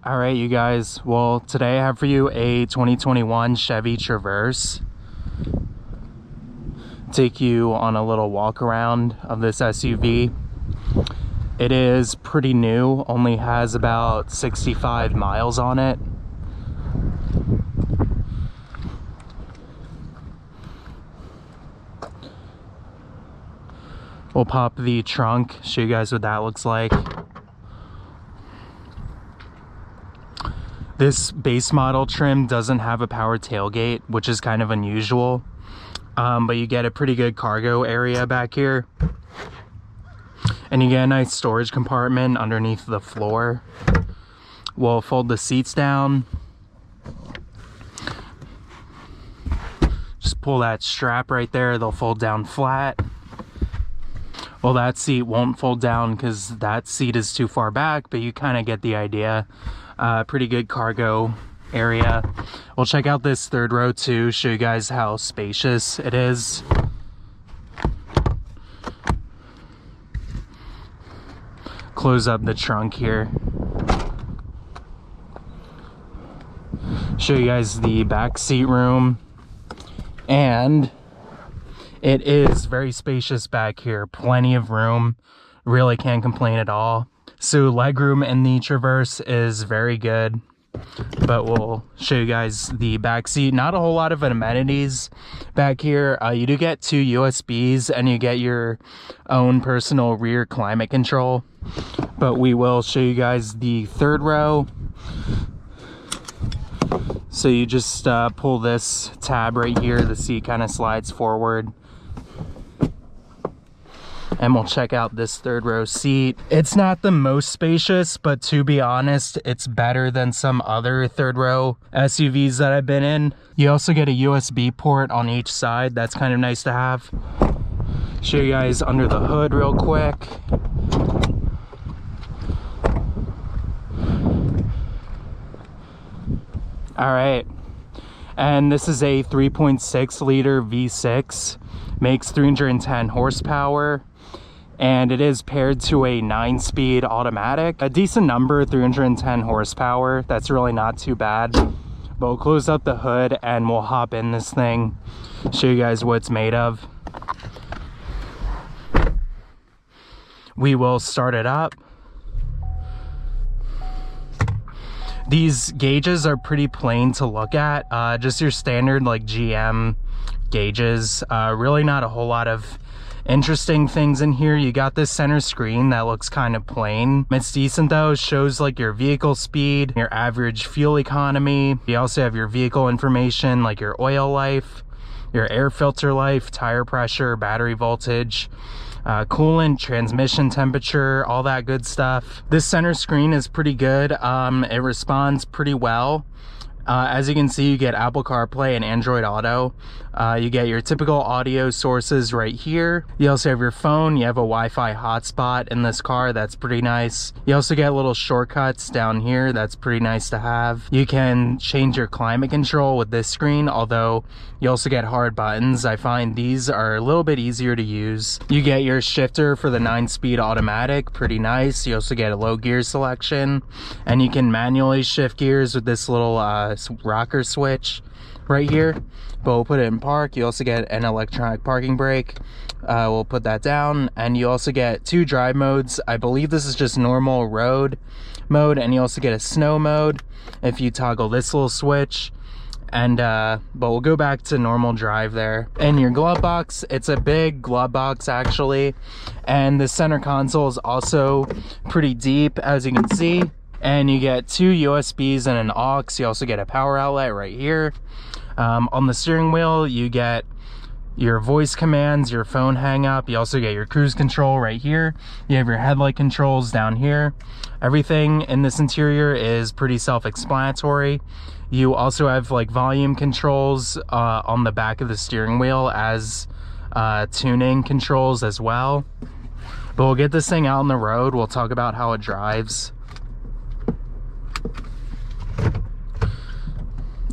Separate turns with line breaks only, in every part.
All right, you guys. Well, today I have for you a 2021 Chevy Traverse. Take you on a little walk around of this SUV. It is pretty new, only has about 65 miles on it. We'll pop the trunk, show you guys what that looks like. This base model trim doesn't have a power tailgate, which is kind of unusual. But you get a pretty good cargo area back here. And you get a nice storage compartment underneath the floor. We'll fold the seats down. Just pull that strap right there, they'll fold down flat. Well, that seat won't fold down because that seat is too far back, but you kind of get the idea. Pretty good cargo area. We'll check out this third row too, show you guys how spacious it is. Close up the trunk here. Show you guys the back seat room. And it is very spacious back here. Plenty of room. Really can't complain at all. So legroom in the Traverse is very good. But we'll show you guys the back seat. Not a whole lot of amenities back here. You do get 2 USBs and you get your own personal rear climate control. But we will show you guys the third row. So you just pull this tab right here. The seat kind of slides forward. And we'll check out this third row seat. It's not the most spacious, but to be honest, it's better than some other third row SUVs that I've been in. You also get a USB port on each side. That's kind of nice to have. Show you guys under the hood real quick. All right. And this is a 3.6 liter V6. Makes 310 horsepower. And it is paired to a 9-speed automatic. A decent number, 310 horsepower. That's really not too bad. But we'll close up the hood and we'll hop in this thing. Show you guys what it's made of. We will start it up. These gauges are pretty plain to look at. Just your standard like GM gauges. Really not a whole lot of interesting things in here. You got this center screen that looks kind of plain. It's decent though. It shows like your vehicle speed, your average fuel economy. You also have your vehicle information like your oil life, your air filter life, tire pressure, battery voltage, coolant, transmission temperature, all that good stuff. This center screen is pretty good. It responds pretty well. As you can see, you get Apple CarPlay and Android Auto. You get your typical audio sources right here. You also have your phone. You have a Wi-Fi hotspot in this car. That's pretty nice. You also get little shortcuts down here. That's pretty nice to have. You can change your climate control with this screen, although you also get hard buttons. I find these are a little bit easier to use. You get your shifter for the 9-speed automatic. Pretty nice. You also get a low gear selection, and you can manually shift gears with this little rocker switch right here. But we'll put it in park. You also get an electronic parking brake. We'll put that down, and you also get 2 drive modes. I believe this is just normal road mode, and you also get a snow mode if you toggle this little switch. And but we'll go back to normal drive there. And your glove box, it's a big glove box actually, and the center console is also pretty deep, as you can see. And you get 2 USBs and an aux. You also get a power outlet right here. On the steering wheel, you get your voice commands, your phone hang up. You also get your cruise control right here. You have your headlight controls down here. Everything in this interior is pretty self-explanatory. You also have like volume controls on the back of the steering wheel as tuning controls as well. But we'll get this thing out on the road. We'll talk about how it drives.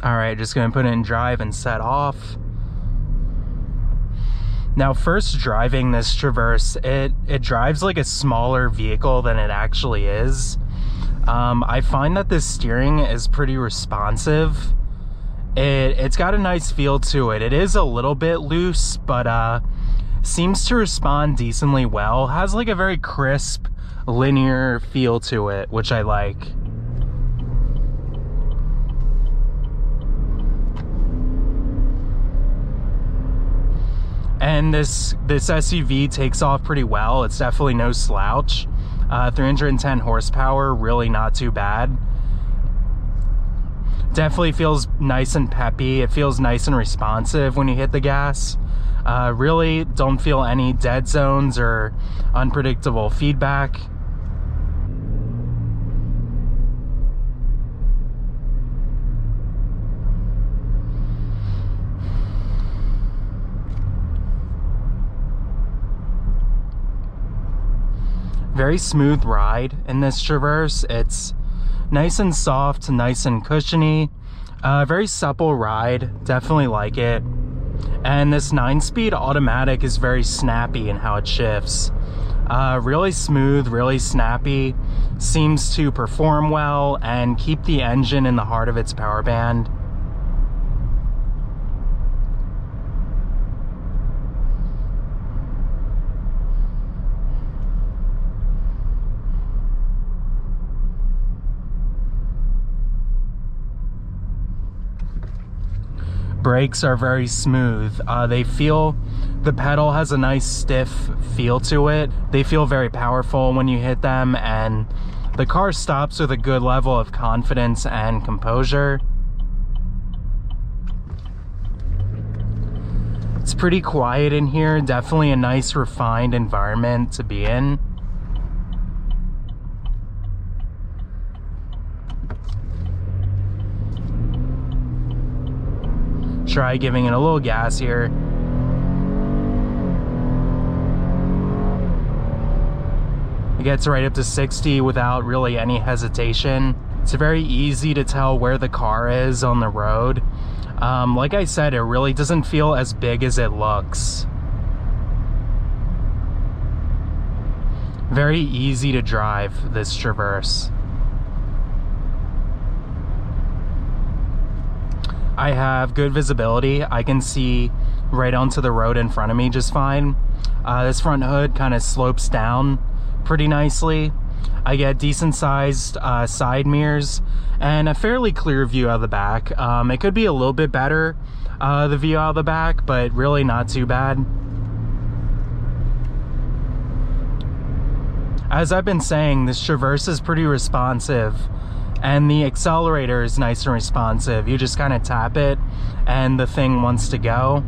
All right, just gonna put it in drive and set off. Now, first driving this Traverse, it drives like a smaller vehicle than it actually is. I find that this steering is pretty responsive. It's got a nice feel to it. It is a little bit loose, but seems to respond decently well. Has like a very crisp, linear feel to it, which I like. And this SUV takes off pretty well. It's definitely no slouch. 310 horsepower, really not too bad. Definitely feels nice and peppy. It feels nice and responsive when you hit the gas. Really don't feel any dead zones or unpredictable feedback. Very smooth ride in this Traverse. It's nice and soft, nice and cushiony. Very supple ride, definitely like it. And this 9-speed automatic is very snappy in how it shifts. Really smooth, really snappy, seems to perform well and keep the engine in the heart of its power band. Brakes are very smooth. The pedal has a nice stiff feel to it. They feel very powerful when you hit them, and the car stops with a good level of confidence and composure. It's pretty quiet in here, definitely a nice refined environment to be in. Try giving it a little gas here. It gets right up to 60 without really any hesitation. It's very easy to tell where the car is on the road. Like I said, it really doesn't feel as big as it looks. Very easy to drive, this Traverse. I have good visibility. I can see right onto the road in front of me just fine. This front hood kind of slopes down pretty nicely. I get decent sized side mirrors and a fairly clear view out of the back. It could be a little bit better, the view out of the back, but really not too bad. As I've been saying, this Traverse is pretty responsive. And the accelerator is nice and responsive. You just kind of tap it and the thing wants to go.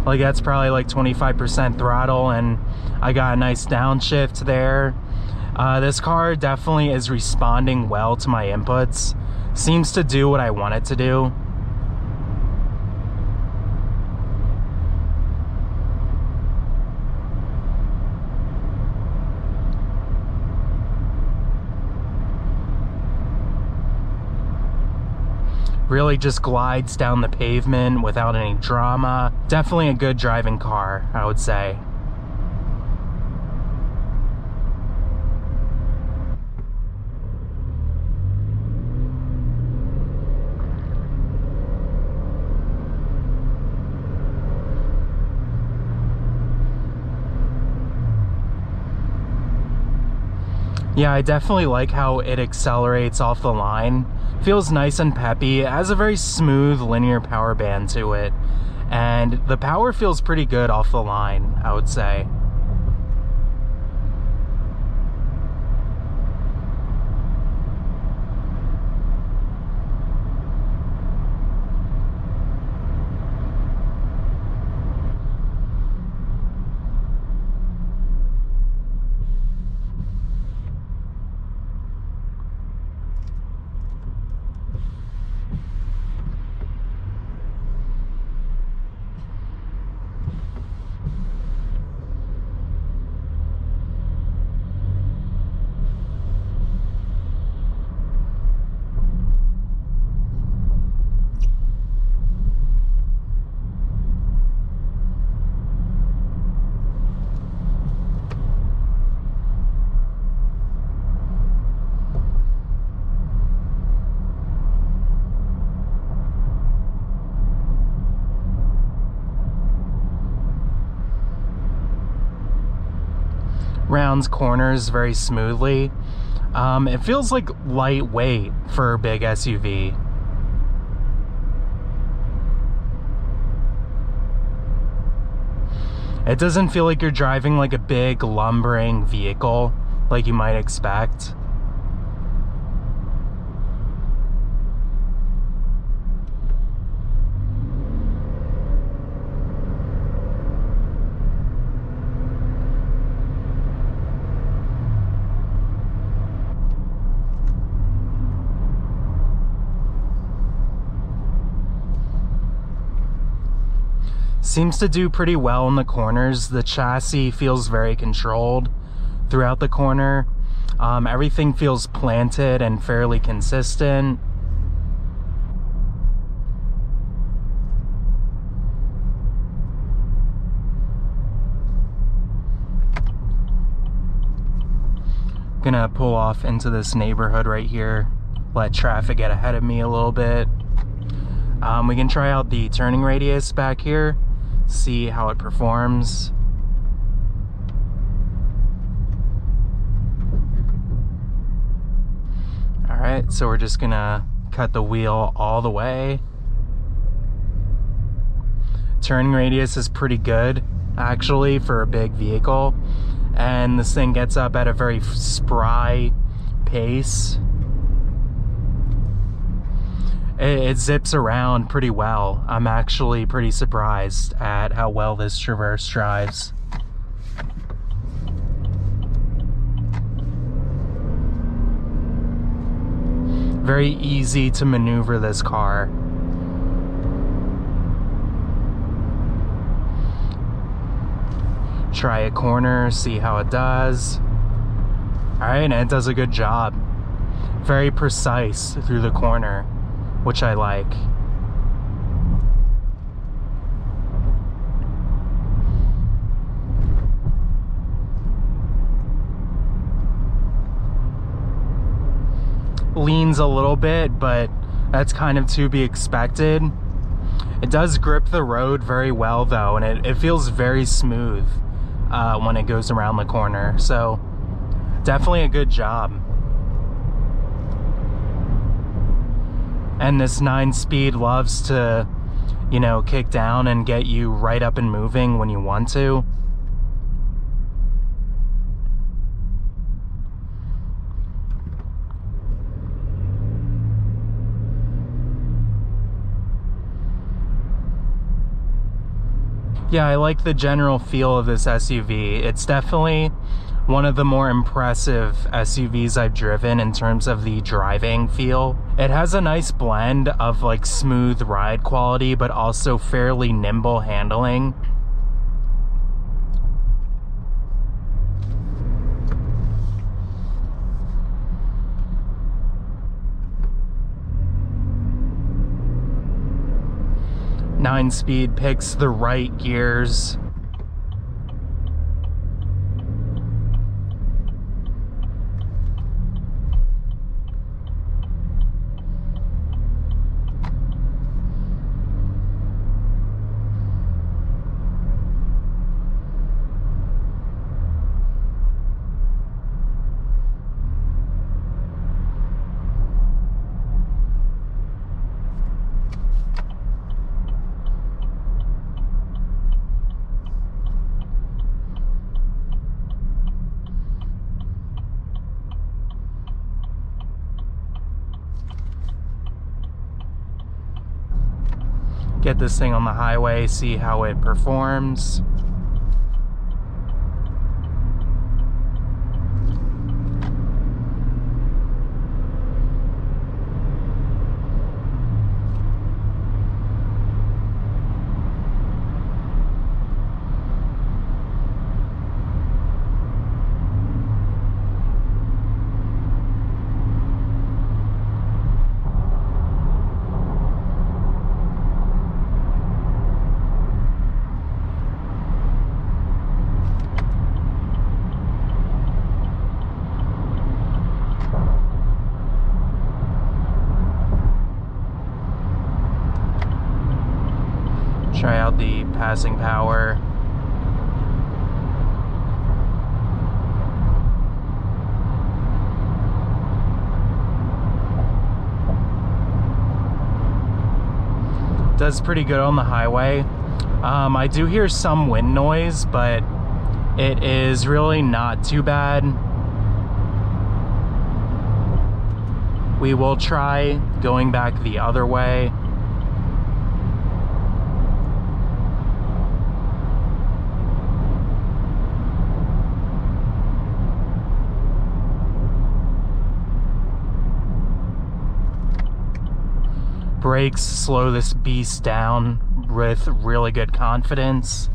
Like that's probably like 25% throttle, and I got a nice downshift there. This car definitely is responding well to my inputs. Seems to do what I want it to do. Really just glides down the pavement without any drama. Definitely a good driving car, I would say. Yeah, I definitely like how it accelerates off the line. Feels nice and peppy. It has a very smooth linear power band to it. And the power feels pretty good off the line, I would say. rounds corners very smoothly. It feels like lightweight for a big SUV. It doesn't feel like you're driving like a big lumbering vehicle like you might expect. Seems to do pretty well in the corners. The chassis feels very controlled throughout the corner. Everything feels planted and fairly consistent. Gonna pull off into this neighborhood right here, let traffic get ahead of me a little bit. We can try out the turning radius back here, see how it performs. Alright, so we're just gonna cut the wheel all the way. Turning radius is pretty good, actually, for a big vehicle. And this thing gets up at a very spry pace. It zips around pretty well. I'm actually pretty surprised at how well this Traverse drives. Very easy to maneuver this car. Try a corner, see how it does. Alright, and it does a good job. Very precise through the corner, which I like. Leans a little bit, but that's kind of to be expected. It does grip the road very well though, and it feels very smooth when it goes around the corner. So definitely a good job. And this 9-speed loves to, you know, kick down and get you right up and moving when you want to. Yeah, I like the general feel of this SUV. It's definitely one of the more impressive SUVs I've driven in terms of the driving feel. It has a nice blend of like smooth ride quality, but also fairly nimble handling. Nine-speed picks the right gears. Get this thing on the highway, see how it performs. Try out the passing power. does pretty good on the highway. I do hear some wind noise, but it is really not too bad. We will try going back the other way. Brakes slow this beast down with really good confidence.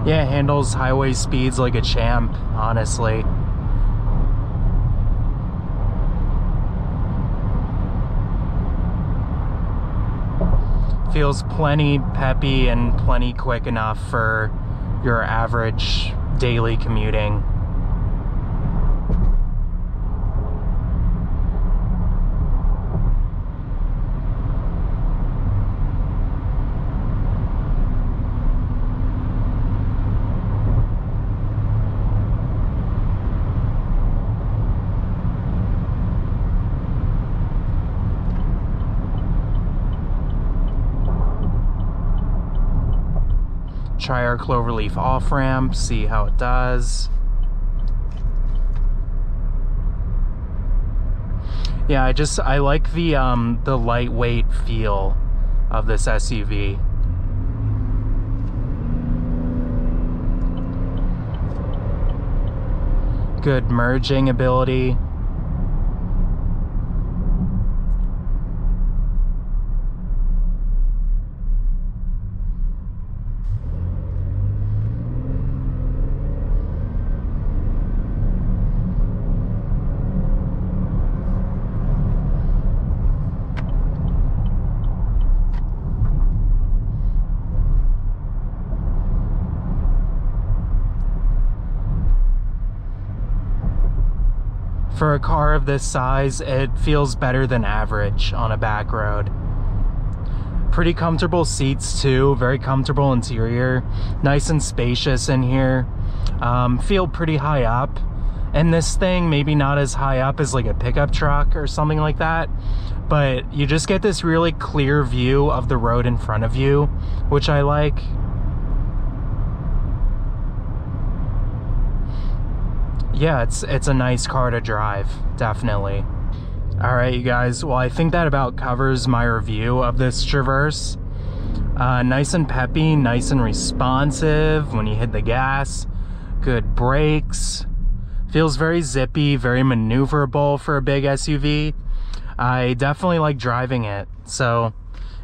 Yeah, it handles highway speeds like a champ, honestly. Feels plenty peppy and plenty quick enough for your average daily commuting. Try our Cloverleaf off-ramp, see how it does. Yeah, I like the lightweight feel of this SUV. Good merging ability. For a car of this size, it feels better than average on a back road. Pretty comfortable seats too, very comfortable interior, nice and spacious in here. Feel pretty high up. And this thing, maybe not as high up as like a pickup truck or something like that, but you just get this really clear view of the road in front of you, which I like. Yeah, it's a nice car to drive, definitely. All right, you guys, well, I think that about covers my review of this Traverse. Nice and peppy, nice and responsive when you hit the gas. Good brakes. Feels very zippy, very maneuverable for a big SUV. I definitely like driving it. So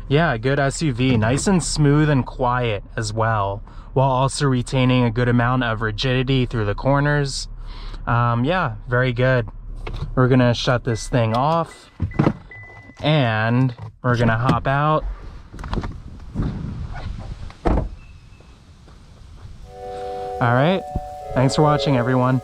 yeah, good SUV, nice and smooth and quiet as well, while also retaining a good amount of rigidity through the corners. Yeah, very good. We're gonna shut this thing off and we're gonna hop out. All right, thanks for watching, everyone.